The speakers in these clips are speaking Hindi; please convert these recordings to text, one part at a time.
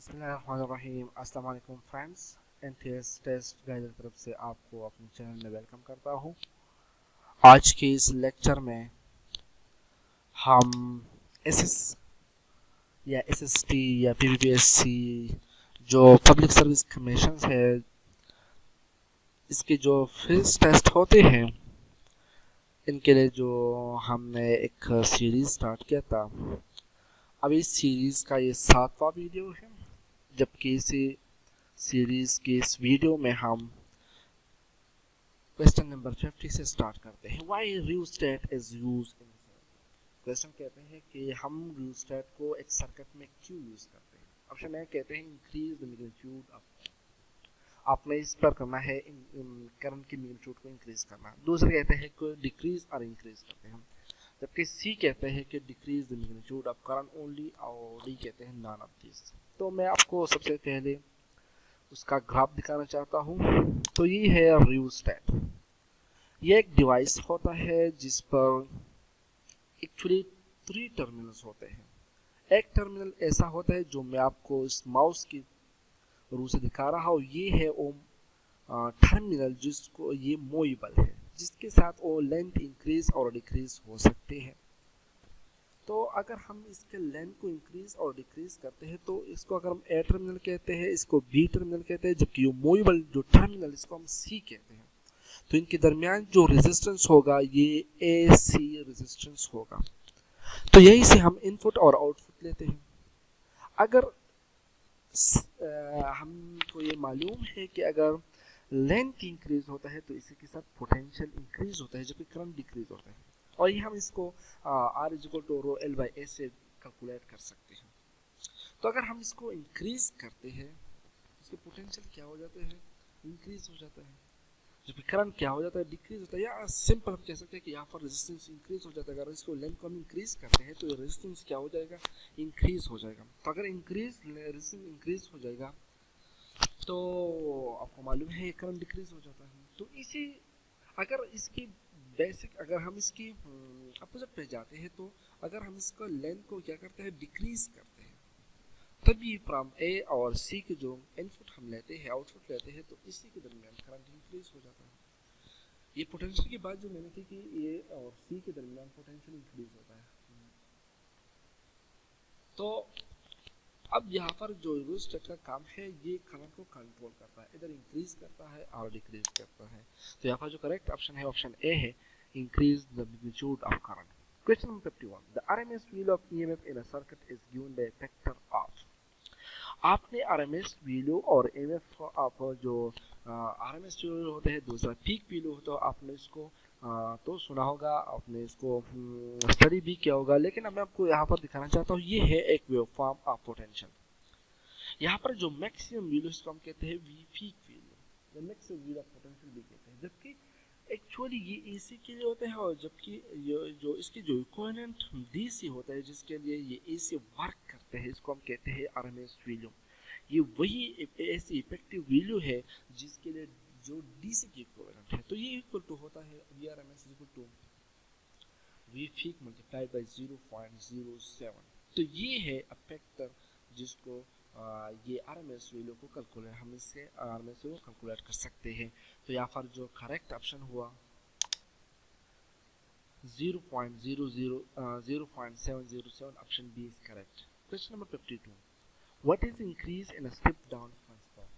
बिस्मिल्लाहिर्रहमानिर्रहीम। अस्सलाम वालेकुम फ्रेंड्स, एनटीएस टेस्ट गाइड की तरफ से आपको अपने चैनल में वेलकम करता हूँ। आज के इस लेक्चर में हम एसएस या एसएसटी या पीपीपीएससी जो पब्लिक सर्विस कमीशन है, इसके जो फिजिक्स टेस्ट होते हैं इनके लिए जो हमने एक सीरीज स्टार्ट किया था। अब इस सीरीज का ये 7वां वीडियो है, जबकि इसी सीरीज के इस वीडियो में हम क्वेश्चन नंबर 50 से स्टार्ट करते हैं। Why rheostat is used in question कहते हैं कि हम रियोस्टेट को एक सर्किट में क्यों यूज करते हैं। ऑप्शन ए कहते हैं इंक्रीज द मैग्नीट्यूड ऑफ, आपने इस पर करना है करंट की मैग्नीट्यूड को इंक्रीज करना। दूसरे कहते हैं कि डिक्रीज और इंक्रीज करते हैं, जबकि सी कहते हैं कि decrease the magnitude of current only, और डी कहते हैं नॉन ऑफ दिस। तो मैं आपको सबसे पहले उसका ग्राफ दिखाना चाहता हूँ। तो ये है रियोस्टेट। ये एक डिवाइस होता है जिस पर एक्चुअली 3 टर्मिनल्स होते हैं। एक टर्मिनल ऐसा होता है जो मैं आपको इस माउस की रू से दिखा रहा हूँ, ये है वो टर्मिनल जिसको ये मूवेबल है, जिसके साथ वो लेंथ इंक्रीज और डिक्रीज हो सकते हैं। तो अगर हम इसके लेंथ को इंक्रीज और डिक्रीज करते हैं तो इसको अगर हम ए टर्मिनल कहते हैं, इसको बी टर्मिनल कहते हैं, जबकि ये मूवेबल जो टर्मिनल इसको हम सी कहते हैं। तो इनके दरमियान जो रेजिस्टेंस होगा ये ए सी रेजिस्टेंस होगा। तो यही से हम इनपुट और आउटपुट लेते हैं। अगर हमको ये मालूम है कि अगर लेंथ इंक्रीज होता है तो इसी के साथ पोटेंशियल इंक्रीज होता है, जबकि करंट डिक्रीज होता है। और ये हम इसको R equal to rho L by A से कैलकुलेट कर सकते हैं। तो अगर हम इसको इंक्रीज करते हैं, इसके पोटेंशियल क्या हो जाते हैं, इंक्रीज हो जाता है, जबकि करंट क्या हो जाता है, डिक्रीज होता है। या सिंपल हम कह सकते हैं कि यहाँ पर रेजिस्टेंस इंक्रीज हो जाता है। अगर इसको लेंथ को हम इंक्रीज करते हैं तो रेजिस्टेंस क्या हो जाएगा, इंक्रीज हो जाएगा। तो अगर रेजिस्टेंस इंक्रीज हो जाएगा तो आपको मालूम है करंट डिक्रीज हो जाता है। तो इसी अगर इसकी बेसिक अगर हम इसकी अपोजिट पे जाते हैं, तो अगर हम इसका लेंथ को क्या करते हैं, डिक्रीज करते हैं, तभी फ्रॉम ए और सी के जो इनपुट हम लेते हैं, आउटपुट लेते हैं, तो इसी के दरमियान करंट इंक्रीज हो जाता है। ये पोटेंशियल की बात जो मैंने की कि ए और सी के दरमियान पोटेंशियल इंक्रीज होता है। तो अब यहाँ पर जो रियोस्टेट का काम है, ये करंट को कंट्रोल करता है, इधर इंक्रीज करता है और डिक्रीज करता है। तो यहाँ पर जो करेक्ट ऑप्शन है ऑप्शन ए है, increase the magnitude of current. Question number 51, the RMS value of EMF in a circuit is given by factor of. आपने आरएमएस वैल्यू और ईएमएफ आप जो आरएमएस वैल्यू होते हैं, दूसरा पीक वैल्यू होता है, आपने इसको तो सुना होगा, आपने इसको स्टडी भी किया होगा, लेकिन अब मैं आपको यहाँ पर दिखाना चाहता हूँ। ये है एक वेवफॉर्म ऑफ पोटेंशियल। यहाँ पर जो मैक्सिमम वैल्यू इसको हम कहते हैं V peak value, maximum value of potential भी कहते हैं, जबकि एक्चुअली ये एसी के लिए होते हैं, और जबकि जो इसकी जो इक्विवेलेंट डीसी होता है, जिसके लिए ये एसी वर्क करते हैं, इसको हम कहते हैं आरएमएस वैल्यू। ये वही ऐसी इफेक्टिव वैल्यू है जिसके लिए जो डीसी की इक्विवेलेंट है। तो ये इक्वल टू होता है V RMS equal to V peak multiplied by 0.07। तो ये है अ फैक्टर जिसको ये आरएमएस वैल्यू को कैलकुलेट, हम इससे आरएमएस वैल्यू को कैलकुलेट कर सकते हैं। तो यहाँ पर जो करेक्ट ऑप्शन हुआ 0.707, option B is correct. Question number 52, what is increase in a step down transformer.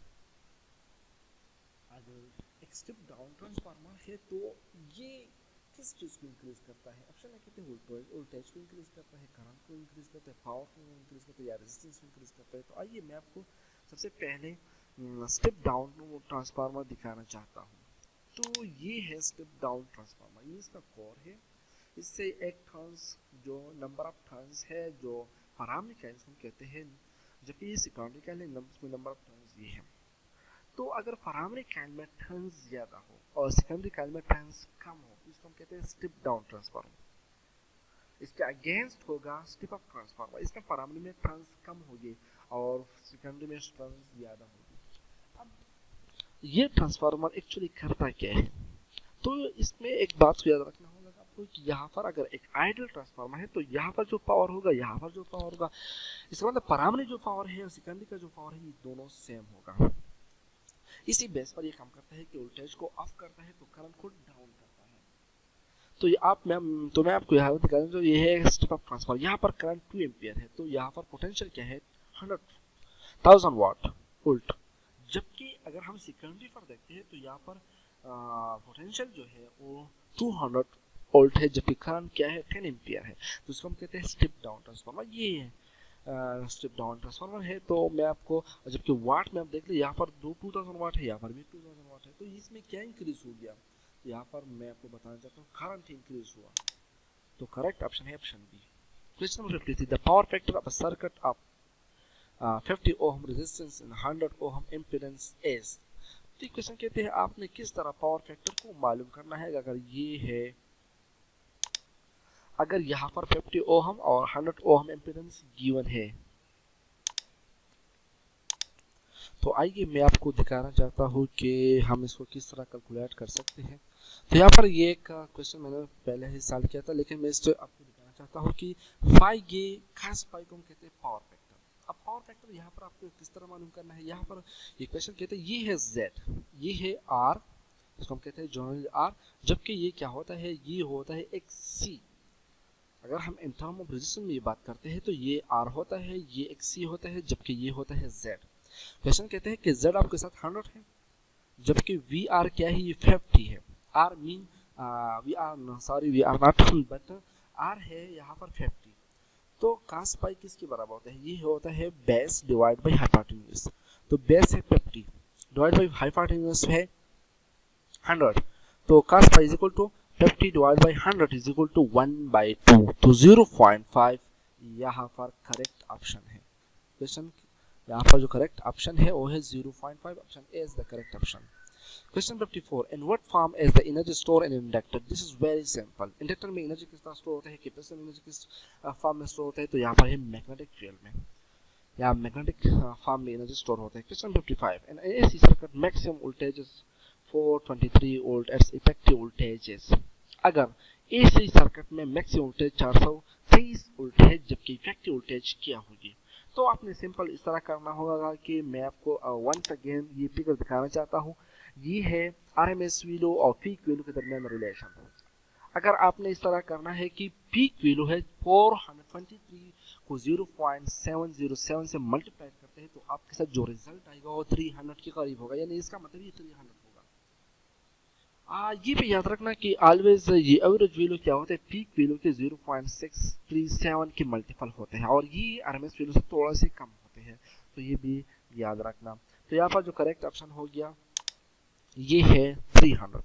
अगर एक स्टेप डाउन ट्रांसफार्मर है तो ये किस चीज़ को इंक्रीज करता है। ऑप्शन है कहते हैं वोल्टेज को इंक्रीज करता है, करंट को इंक्रीज करता है, पावर को इंक्रीज करता है, या रेजिस्टेंस को इंक्रीज करता है। तो आइए मैं आपको सबसे पहले स्टेप डाउन ट्रांसफार्मर दिखाना चाहता हूँ। तो ये है स्टेप डाउन ट्रांसफार्मर, ये इसका कोर है। इससे एक टर्न्स जो नंबर ऑफ टर्न्स है जो प्राइमरी कॉइल हम कहते हैं, जबकि ये secondary coil number of turns ये है। तो अगर प्राइमरी कॉइल में टर्न्स ज्यादा हो और सेकेंडरी कॉइल में टर्न्स कम हो, इसको हम कहते हैं स्टेप डाउन ट्रांसफार्मर। इसके अगेंस्ट होगा स्टेप अप ट्रांसफार्मर, इसमें प्राइमरी में टर्न्स कम होगी और सेकेंडरी में टर्न्स ज्यादा होगी। अब ये ट्रांसफार्मर एक्चुअली करता क्या है, तो इसमें एक बात को याद रखना होगा हूँ कि यहाँ पर अगर एक आइडियल ट्रांसफार्मर है तो यहाँ पर जो पावर होगा, यहाँ पर जो पावर होगा, इसका मतलब प्राइमरी जो पावर है और सेकेंडरी का जो पावर है ये दोनों सेम होगा। इसी बेस पर ये काम करता है कि वोल्टेज को ऑफ करता है तो करंट को डाउन करता है। तो ये मैं आपको यहाँ दिखा दूं, तो ये है स्टेप अप ट्रांसफार्मर। यहाँ पर करंट 2 एम्पियर है तो यहाँ पर पोटेंशियल क्या है 100,000 वाट वोल्ट। जबकि अगर हम सेकेंडरी पर देखते हैं तो यहाँ पर पोटेंशियल जो है वो 200 वोल्ट है, जबकि करंट क्या है 10 एम्पियर है। तो इसको हम कहते हैं स्टेप डाउन ट्रांसफार्मर। ये है स्टेप डाउन ट्रांसफार्मर है। तो मैं आपको, जबकि वाट में आप देख ले यहाँ पर 2000 वाट है, यहाँ पर भी 2000 वाट है, तो इसमें क्या इंक्रीज हो गया यहाँ पर मैं आपको बताना चाहता हूँ, करंट इंक्रीज हुआ। तो करेक्ट ऑप्शन है option B. Question number 53, the power factor of a circuit of 50 ohm resistance and 100 ohm impedance is. तो क्वेश्चन कहते हैं आपने किस तरह पावर फैक्टर को मालूम करना है। अगर यहाँ पर 50 ओम और 100 ओम इम्पीडेंस गिवन है, तो आइए मैं आपको दिखाना चाहता हूँ कि हम इसको किस तरह कैलकुलेट कर सकते हैं। तो यहाँ पर ये एक क्वेश्चन मैंने पहले ही सॉल्व किया था, लेकिन मैं इससे आपको दिखाना चाहता हूँ कि ये खास पाई को हम कहते हैं पावर फैक्टर। अब पावर फैक्टर यहाँ पर आपको किस तरह मालूम करना है। यहाँ पर ये क्वेश्चन कहते हैं ये है Z, ये है R, इसको हम कहते हैं जनरल R, जबकि ये क्या होता है, ये होता है एक C। अगर हम इन टर्म ऑफ रेजिस्टेंस में ये बात करते हैं तो ये R होता है, ये एक C होता है, जबकि ये होता है Z। क्वेश्चन कहते हैं कि Z आपके साथ 100 है, जबकि VR क्या है, ये 50 है। R mean V R naught, but R है यहाँ पर 50। तो cos पाई किसके बराबर होता है, ये होता है बेस डिवाइड बाई हाइपोटेन्यूज। तो बेस है 50 डिवाइड बाई हाइपोटेन्यूज है 100, तो cos pi is equal to 50 divide by 100 is equal to 1/2, तो 0.5 यहाँ पर करेक्ट ऑप्शन है। क्वेश्चन यहाँ पर जो करेक्ट ऑप्शन है वो है 0.5, option A is the correct option. Question 54, in what form is the energy stored in inductor? This is very simple. Inductor में एनर्जी किस तरह स्टोर होता है, कैपेसिटर में एनर्जी किस फॉर्म में स्टोर होता है, तो यहाँ पर है मैग्नेटिक फील्ड में, या मैग्नेटिक फॉर्म में एनर्जी स्टोर होता है। Question 55, in AC circuit maximum voltage is 423 volt at effective voltages। अगर AC सर्किट में मैक्सिमम वोल्टेज 423 वोल्ट है, जबकि इफेक्टिव वोल्टेज क्या होगी। तो आपने सिंपल इस तरह करना होगा कि मैं आपको वंस अगेन ये फिगर दिखाना चाहता हूँ। ये है RMS वैल्यू और पीक वैल्यू के दरमियान रिलेशन। अगर आपने इस तरह करना है कि पीक वैल्यू है 423 को 0.707 से मल्टीप्लाई करते हैं तो आपके साथ जो रिजल्ट आएगा वो 300 के करीब होगा, यानी इसका मतलब ये 300 होगा। ये भी याद रखना कि ऑलवेज ये एवरेज वैल्यू क्या होता है, पीक वैल्यू के 0.637 के मल्टीपल होते हैं और ये RMS वैल्यू से थोड़ा से कम होते हैं, तो ये भी याद रखना। तो यहाँ पर जो करेक्ट ऑप्शन हो गया ये है 300।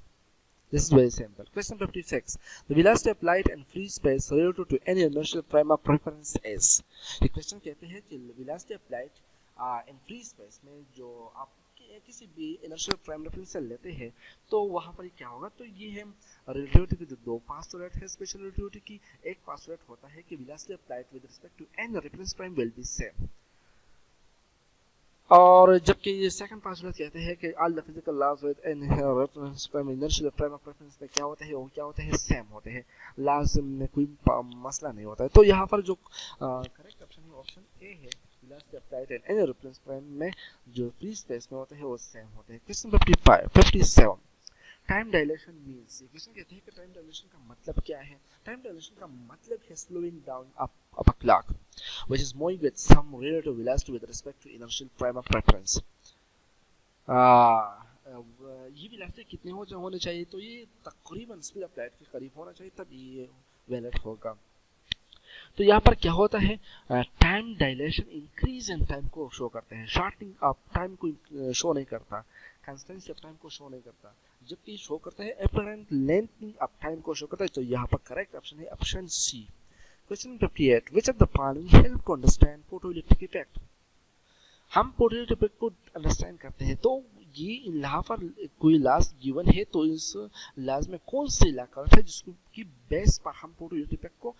This is very simple. Question 56. The velocity of light in free space relative to any inertial frame of reference is। ये क्वेश्चन कहते हैं कि velocity of light in free space में जो आप किसी भी inertial frame reference से लेते हैं तो वहाँ पर क्या होगा, तो ये है relativity की जो दो पास्टुलेट है स्पेशल relativity की। एक पास्टुलेट होता है कि velocity of light with respect to any reference frame will be same, और जबकि ये सेकंड पास्टुलेट कहते हैं कि all the physical laws within reference frame inertial frame of reference में क्या होता है, वो क्या होता है, सेम होते हैं, लॉज में कोई मसला नहीं होता है। तो यहाँ पर जो करेक्ट ऑप्शन है ऑप्शन ए है, velocity of light in any reference frame में जो फ्री स्पेस में होते हैं वो सेम होते हैं। Question 57, time dilation means. ये क्वेश्चन कहते हैं कि टाइम डायलेशन का मतलब क्या है। टाइम डायलेशन का मतलब है slowing down of a clock which is moving with some relative velocity with respect to inertial frame of reference। ये वेलोसिटी कितने होने चाहिए, तो ये तकरीबन स्पीड ऑफ लाइट के करीब होना चाहिए, तब ये वैलिड होगा। तो यहाँ पर क्या होता है, time dilation increase in time को शो करते हैं, शॉर्टनिंग ऑफ टाइम को शो नहीं करता, कंस्टेंसी ऑफ टाइम को शो नहीं करता, जबकि शो करता है अपरेंट लेंथनिंग ऑफ टाइम को शो करता है। तो यहाँ पर करेक्ट ऑप्शन है option C. Question 58, which of the following help to understand photoelectric effect। हम फोटोइलेक्ट्रिक इफेक्ट को अंडरस्टैंड करते हैं, तो ये यहाँ पर कोई लॉज गिवन है, तो इस लॉज में कौन से लॉ करेक्ट है जिसको की बेस पर हम फोटोइलेक्ट्रिक इफेक्ट को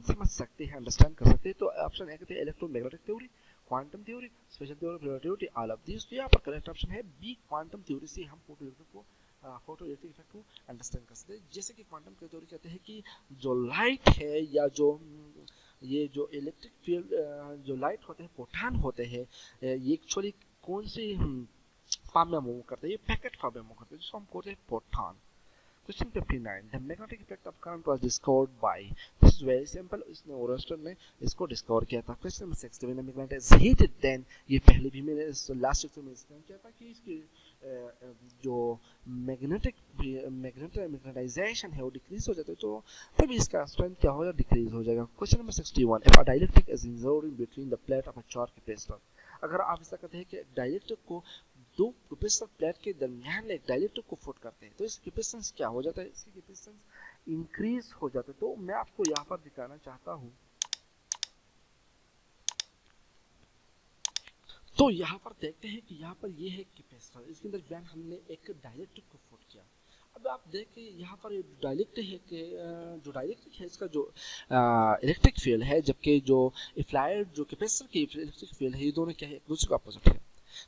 समझ सकते हैं, अंडरस्टैंड कर सकते हैं। तो ऑप्शन ए कहते हैं electromagnetic theory, quantum theory, special theory of relativity, all of this. तो यहाँ पर करेक्ट ऑप्शन है बी, क्वांटम थ्योरी से हम फोटोइलेक्ट्रिक को फोटो इलेक्ट्रिक इफेक्ट को अंडरस्टैंड कर सकते हैं। जैसे कि क्वांटम की थ्योरी कहते हैं कि जो लाइट है या जो ये जो इलेक्ट्रिक फील्ड जो लाइट होते हैं फोटॉन होते हैं, ये एक्चुअली कौन सी फॉर्म में मूव करते हैं, ये पैकेट फॉर्म में मूव करते हैं जिसको हम कहते हैं photon. Question 59. The magnetic effect of current was discovered by. This is very simple. इसने ओरेस्टर ने इसको डिस्कवर किया था। Question number 60. When the magnet is heated, then ये पहले भी मैंने लास्ट लेक्चर में एक्सप्लेन किया था कि इसकी जो मैग्नेटाइजेशन है वो डिक्रीज हो जाता है, तो तभी इसका स्ट्रेंथ क्या होगा, डिक्रीज हो जाएगा। Question number 61. If a dielectric is inserted between the plate of a charge capacitor, अगर आप ऐसा कहते हैं कि डाइलेक्ट्रिक को दो कैपेसिटर प्लेट के दरमियान एक डाइलेक्ट्रिक को फुट करते हैं, तो इस कैपेसिटेंस क्या हो जाता है, इसकी कैपेसिटेंस इंक्रीज हो जाता है। तो मैं आपको यहाँ पर दिखाना चाहता हूँ, तो यहाँ पर देखते हैं कि यहाँ पर ये है कैपेसिटर, इसके दरमियान हमने एक डाइलेक्ट्रिक को फुट किया। अब आप देखें यहाँ पर डाइलेक्ट्रिक है कि जो डाइलेक्ट्रिक है इसका जो इलेक्ट्रिक फील्ड है, जबकि जो अप्लाइड जो कैपेसिटर की इलेक्ट्रिक फील्ड है, ये दोनों क्या है, एक दूसरे के अपोजिट है।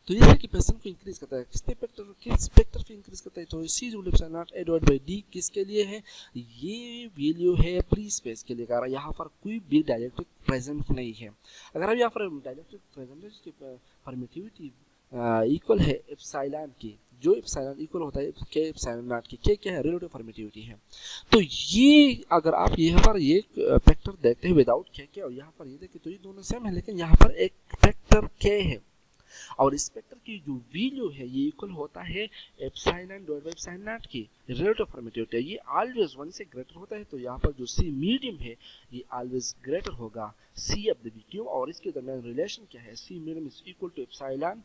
तो ये कैपेसिटेंस को इंक्रीज करता है, किस वेक्टर पे इंक्रीज करता है, तो C naught A divide by D किसके लिए है, ये वैल्यू है फ्री स्पेस के लिए। कारण यहाँ पर कोई भी डाइलेक्ट्रिक प्रेजेंट नहीं है। अगर हम यहाँ पर डाइलेक्ट्रिक प्रेजेंट की परमिटिविटी इक्वल है एप्सिलॉन की, जो एप्सिलॉन इक्वल होता है के एप्सिलॉन नॉट की, के क्या है, रिलेटिव परमिटिविटी है। तो ये अगर आप यहाँ पर ये फैक्टर देखते हैं विदाउट के और यहाँ पर ये देखें तो ये दोनों सेम है, लेकिन यहाँ पर एक फैक्टर के है और इस फैक्टर की जो वैल्यू है ये इक्वल होता है epsilon divide by epsilon not की रिलेटिव परमिटिविटी। ये ऑलवेज 1 से ग्रेटर होता है, तो यहाँ पर जो सी मीडियम है ये ऑलवेज ग्रेटर होगा सी ऑफ द क्यों, और इसके दरमियान रिलेशन क्या है, C medium is equal to epsilon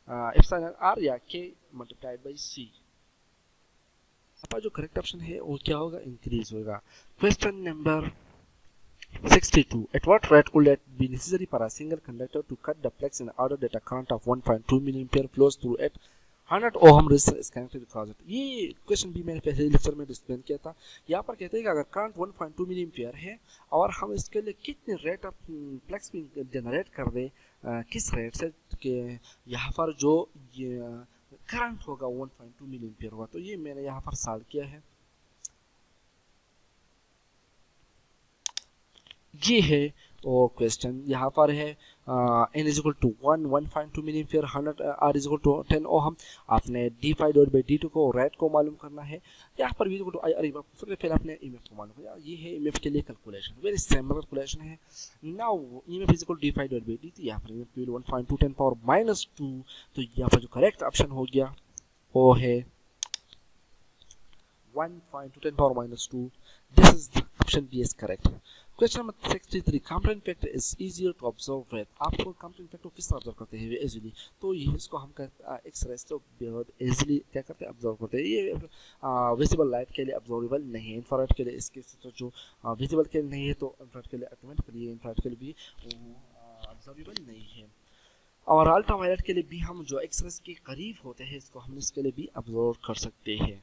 R या के मल्टीप्लाइड बाय सी। आपका जो करेक्ट ऑप्शन है वो क्या होगा, इंक्रीज होगा। Question number 62. At what rate would it be necessary for a single conductor to cut the flex in order that a current of 1.2 milliampere flows through it? 100 ohm resistor is connected across it. ये क्वेश्चन भी मैंने पहले लेक्चर में एक्सप्लेन किया था। यहाँ पर कहते हैं कि अगर करंट 1.2 मिलीएम्पियर है और हम इसके लिए कितने रेट ऑफ फ्लेक्स जनरेट कर दें, किस रेट से कि यहाँ पर जो करंट होगा 1.2 मिलीएम्पियर होगा, तो ये मैंने यहाँ पर सॉल्व किया है। ये है वो क्वेश्चन, यहाँ पर है n is equal to 1.2 milliampere 100 r is equal to 10 ohm. आपने d5 डिवाइड बाय d2 को रेट को मालूम करना है। यहाँ पर v equal to i r, सबसे पहले आपने emf को मालूम करना है। ये है emf के लिए कैलकुलेशन, वेरी सिंपल कैलकुलेशन है। Now emf is equal to d5 divide by dt, यहाँ पर emf वैल्यू 1.2 10 पावर -2, तो यहाँ पर जो करेक्ट ऑप्शन हो गया वो है 1.2 10 power -2। This is option B is correct. Question number 63. Component factor is easier to observe with. आपको component factor किस तरह ऑब्जर्व करते हैं इजीली, तो ये इसको हम एक्स रेस तो बहुत इजीली क्या करते हैं, ऑब्जर्व करते हैं। ये विजिबल लाइट के लिए ऑब्जर्वेबल नहीं है, इंफ्रारेड के लिए इसके तो जो विजिबल के लिए नहीं है, तो इंफ्रारेड के लिए ऑटोमेटिकली इंफ्रारेड के लिए भी ऑब्जर्वेबल नहीं है। और अल्ट्रावायलेट के लिए भी हम जो एक्स रेस के करीब होते हैं इसको हम इसके लिए भी ऑब्जर्व कर सकते हैं।